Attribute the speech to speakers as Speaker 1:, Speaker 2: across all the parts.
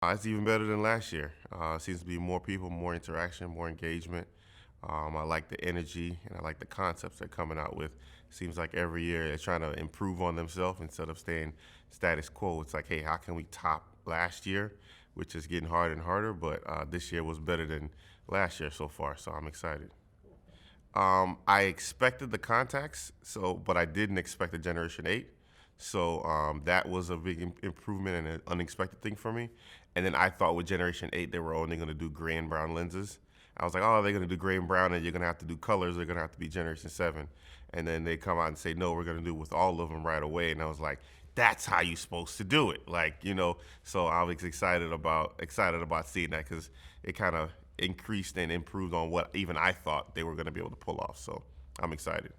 Speaker 1: It's even better than last year. Seems to be more people, more interaction, more engagement. I like the energy and I like the concepts they're coming out with. Seems like every year they're trying to improve on themselves instead of staying status quo. It's like, hey, how can we top last year, which is getting harder and harder, but this year was better than last year so far, so I'm excited. I expected the contacts, but I didn't expect the Generation 8. So that was a big improvement and an unexpected thing for me. And then I thought with Generation 8, they were only going to do gray and brown lenses. I was like, oh, they're going to do gray and brown, and you're going to have to do colors. They're going to have to be Generation 7. And then they come out and say, no, we're going to do it with all of them right away. And I was like, that's how you're supposed to do it. So I was excited about seeing that because it kind of increased and improved on what even I thought they were going to be able to pull off. So I'm excited.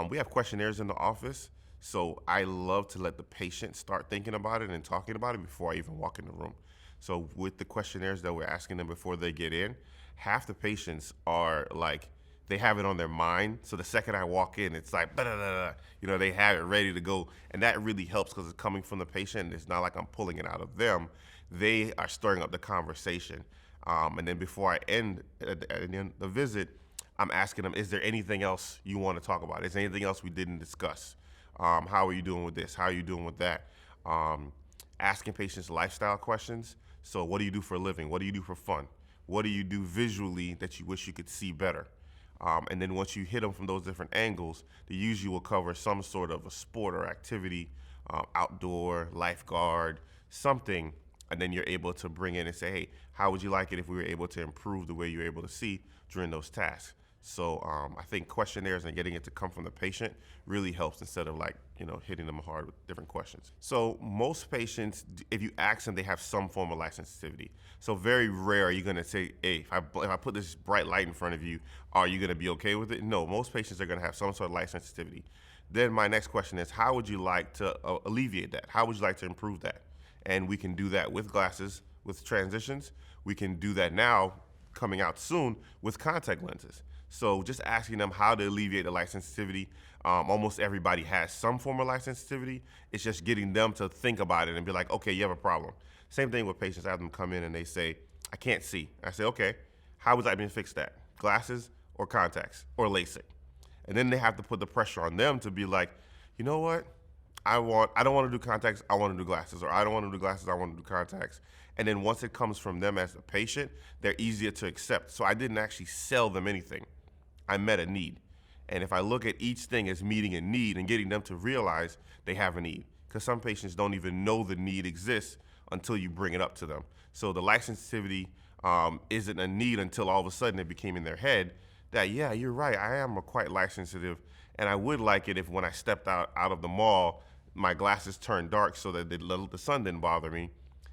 Speaker 1: We have questionnaires in the office, so I love to let the patient start thinking about it and talking about it before I even walk in the room. So with the questionnaires that we're asking them before they get in, half the patients are like they have it on their mind. So the second I walk in, it's like, they have it ready to go. And that really helps because it's coming from the patient. It's not like I'm pulling it out of them. They are stirring up the conversation. And then before I end at the end of the visit, I'm asking them, is there anything else you want to talk about? Is there anything else we didn't discuss? How are you doing with this? How are you doing with that? Um, Asking patients lifestyle questions. So, what do you do for a living? What do you do for fun? What do you do visually that you wish you could see better? And then once you hit them from those different angles, they usually will cover some sort of a sport or activity, outdoor, lifeguard, something. And then you're able to bring in and say, hey, how would you like it if we were able to improve the way you're able to see during those tasks? So I think questionnaires and getting it to come from the patient really helps instead of hitting them hard with different questions. So most patients, if you ask them, they have some form of light sensitivity. So very rare are you going to say, hey, if I put this bright light in front of you, are you going to be okay with it? No, most patients are going to have some sort of light sensitivity. Then my next question is, how would you like to alleviate that? How would you like to improve that? And we can do that with glasses, with transitions. We can do that now, coming out soon, with contact lenses. So just asking them how to alleviate the light sensitivity. Almost everybody has some form of light sensitivity. It's just getting them to think about it and be like, okay, you have a problem. Same thing with patients. I have them come in and they say, I can't see. I say, okay, how would I be fix that? Glasses or contacts or LASIK? And then they have to put the pressure on them to be like, you know what? I don't want to do contacts, I want to do glasses, or I don't want to do glasses, I want to do contacts. And then once it comes from them as a patient, they're easier to accept. So I didn't actually sell them anything. I met a need. And if I look at each thing as meeting a need and getting them to realize they have a need, because some patients don't even know the need exists until you bring it up to them. So the light sensitivity isn't a need until all of a sudden it became in their head that, yeah, you're right, I am quite light sensitive, and I would like it if when I stepped out of the mall, my glasses turned dark so that the sun didn't bother me.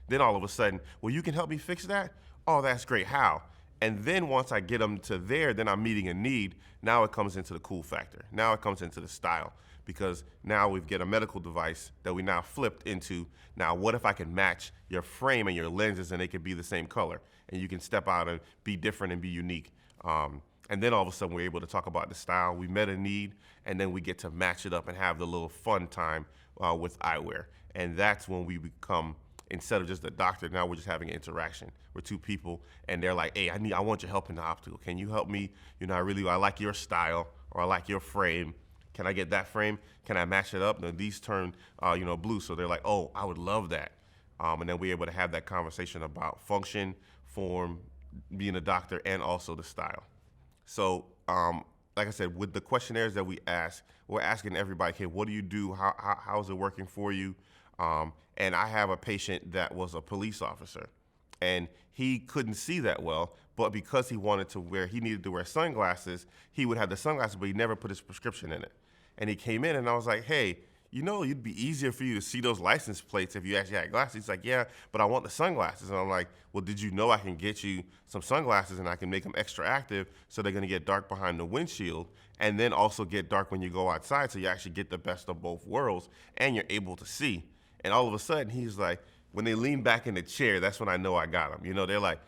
Speaker 1: Then all of a sudden, well, you can help me fix that? Oh, that's great. How? And then once I get them to there, then I'm meeting a need. Now it comes into the cool factor. Now it comes into the style because now we've got a medical device that we now flipped into. Now, what if I can match your frame and your lenses and they could be the same color and you can step out and be different and be unique? And then all of a sudden we're able to talk about the style. We met a need, and then we get to match it up and have the little fun time with eyewear. And that's when we become, instead of just a doctor, now we're just having an interaction. We're two people, and they're like, hey, I want your help in the optical. Can you help me? I like your style, or I like your frame. Can I get that frame? Can I match it up? Now, these turn, blue. So they're like, oh, I would love that. And then we're able to have that conversation about function, form, being a doctor, and also the style. So, like I said, with the questionnaires that we ask, we're asking everybody, okay, what do you do? How is it working for you? And I have a patient that was a police officer, and he couldn't see that well, but because he needed to wear sunglasses, he would have the sunglasses, but he never put his prescription in it. And he came in, and I was like, hey, it'd be easier for you to see those license plates if you actually had glasses. He's like, yeah, but I want the sunglasses. And I'm like, well, did you know I can get you some sunglasses and I can make them extra active so they're going to get dark behind the windshield and then also get dark when you go outside so you actually get the best of both worlds and you're able to see. And all of a sudden, he's like, when they lean back in the chair, that's when I know I got him. They're like,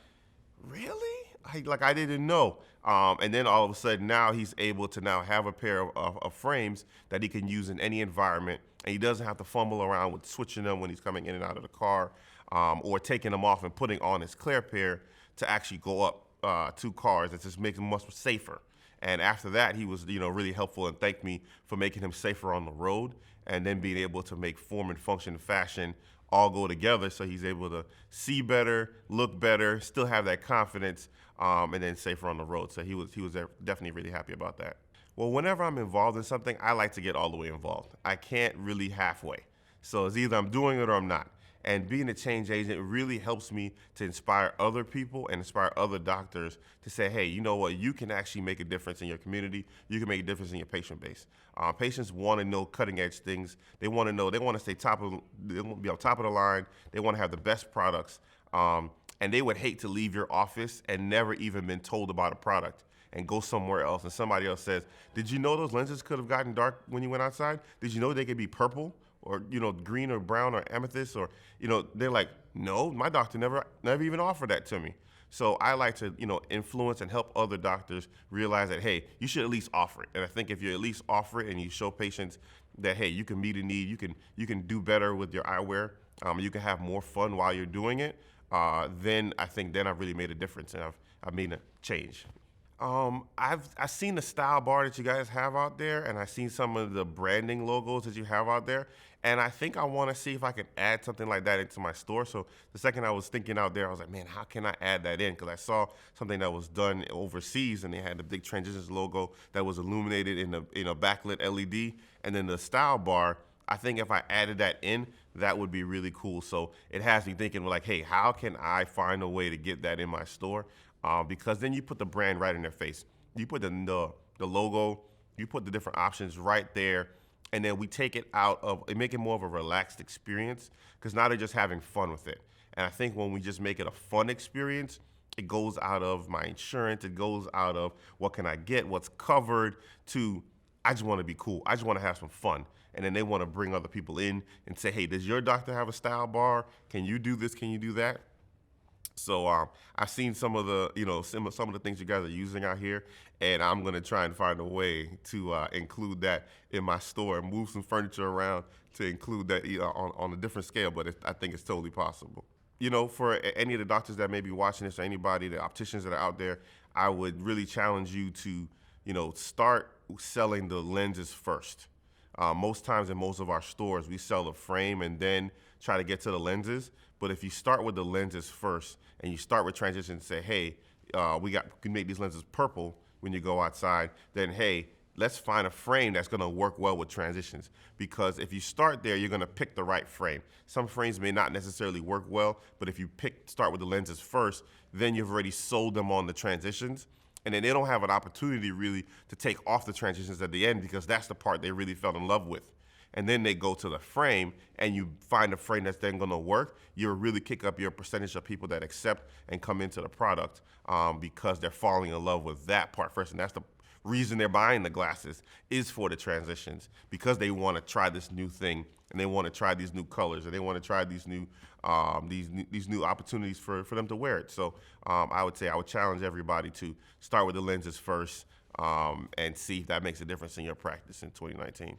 Speaker 1: really? I didn't know. And then all of a sudden now he's able to now have a pair of frames that he can use in any environment. And he doesn't have to fumble around with switching them when he's coming in and out of the car. or taking them off and putting on his clear pair to actually go up 2 cars. It just makes him much safer. And after that, he was, really helpful and thanked me for making him safer on the road, and then being able to make form and function and fashion all go together, so he's able to see better, look better, still have that confidence, and then safer on the road. So he was definitely really happy about that. Well, whenever I'm involved in something, I like to get all the way involved. I can't really halfway. So it's either I'm doing it or I'm not. And being a change agent really helps me to inspire other people and inspire other doctors to say, hey, you know what? You can actually make a difference in your community. You can make a difference in your patient base. Patients want to know cutting edge things. They want to know. They want to stay they want to be on top of the line. They want to have the best products. And they would hate to leave your office and never even been told about a product and go somewhere else. And somebody else says, did you know those lenses could have gotten dark when you went outside? Did you know they could be purple? Or green or brown or amethyst, or they're like, no, my doctor never even offered that to me. So I like to influence and help other doctors realize that, hey, you should at least offer it. And I think if you at least offer it and you show patients that, hey, you can meet a need, you can do better with your eyewear, you can have more fun while you're doing it, then I've really made a difference and I've made a change. I've seen the style bar that you guys have out there, and I've seen some of the branding logos that you have out there, and I think I want to see if I can add something like that into my store. So the second I was thinking out there, I was like, man, how can I add that in? Because I saw something that was done overseas, and they had the big Transitions logo that was illuminated in a backlit LED, and then the style bar. I think if I added that in, that would be really cool. So it has me thinking like, hey, how can I find a way to get that in my store? Because then you put the brand right in their face. You put the logo, you put the different options right there, and then we take it out of and make it more of a relaxed experience, because now they're just having fun with it. And I think when we just make it a fun experience, it goes out of my insurance, it goes out of what can I get, what's covered, to I just want to be cool. I just want to have some fun. And then they want to bring other people in and say, hey, does your doctor have a style bar? Can you do this? Can you do that? So I've seen some of the some of the things you guys are using out here, and I'm gonna try and find a way to include that in my store and move some furniture around to include that on a different scale. But I think it's totally possible. For any of the doctors that may be watching this, or anybody, the opticians that are out there, I would really challenge you to start selling the lenses first. Most times in most of our stores, we sell the frame and then try to get to the lenses. But if you start with the lenses first and you start with transition and say, hey, we can make these lenses purple when you go outside, then hey, let's find a frame that's going to work well with transitions. Because if you start there, you're going to pick the right frame. Some frames may not necessarily work well, but if you start with the lenses first, then you've already sold them on the transitions. And then they don't have an opportunity really to take off the transitions at the end, because that's the part they really fell in love with. And then they go to the frame and you find a frame that's then going to work. You'll really kick up your percentage of people that accept and come into the product because they're falling in love with that part first. And that's the reason they're buying the glasses, is for the transitions, because they want to try this new thing and they want to try these new colors and they want to try these new opportunities for them to wear it. So I would say I would challenge everybody to start with the lenses first and see if that makes a difference in your practice in 2019.